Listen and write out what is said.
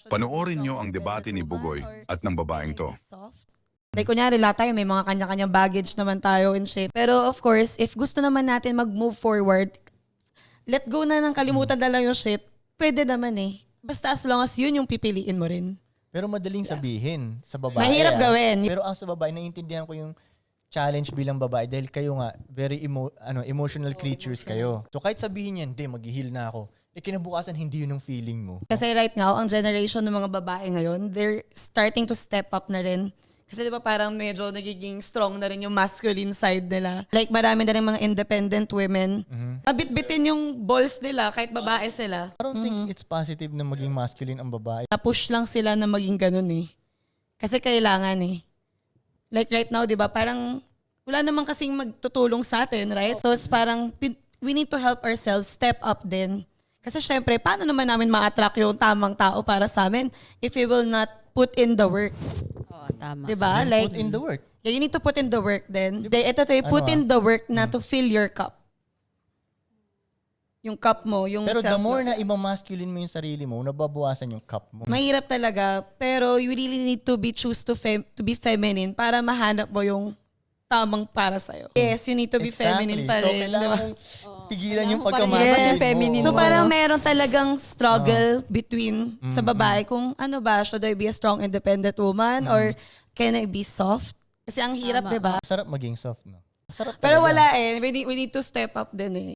Panoorin nyo ang debate ni Bugoy at ng babaeng to. Like, kunyari, lahat tayo may mga kanya-kanyang baggage naman tayo and shit. Pero of course, if gusto naman natin mag-move forward, let go na ng kalimutan na lang yung shit. Pwede naman eh. Basta as long as yun yung pipiliin mo rin. Pero madaling sabihin sa babae. Mahirap gawin. Pero ang sa babae, naiintindihan ko yung challenge bilang babae dahil kayo nga, very emotional creatures kayo. So kahit sabihin niya, hindi, mag-heal na ako. Kinabukasan, hindi yun ang feeling mo. Kasi right now, ang generation ng mga babae ngayon, they're starting to step up na rin. Kasi di ba parang medyo nagiging strong na rin yung masculine side nila. Like marami na rin mga independent women. Nabitbitin yung balls nila kahit babae sila. I don't think it's positive na maging masculine ang babae. Na-push lang sila na maging ganun eh. Kasi kailangan eh. Like right now, di ba, parang wala namang kasing magtutulong sa atin, right? So it's parang we need to help ourselves step up din. Kasi syempre, paano naman namin ma-attract yung tamang tao para sa amin if we will not put in the work? Oo, tama. Diba? Then Like, put in the work. yeah, you need to put in the work then. Ito put in the work na to fill your cup. Yung cup mo, yung Pero the self-love. more na masculine mo yung sarili mo, nababawasan yung cup mo. Mahirap talaga, pero you really need to be feminine para mahanap mo yung tamang para sa'yo. Yes, you need to be feminine pa So, rin. kailangan Diba? mong pigilan yung Kailangan mo pa rin pagkamasculine yung feminine So mo, parang no? meron talagang struggle between sa babae kung ano ba, should I be a strong independent woman or can I be soft? Kasi ang hirap, Tama. diba? Sarap maging soft, no? Sarap Pero talaga. wala eh. We need to step up din eh.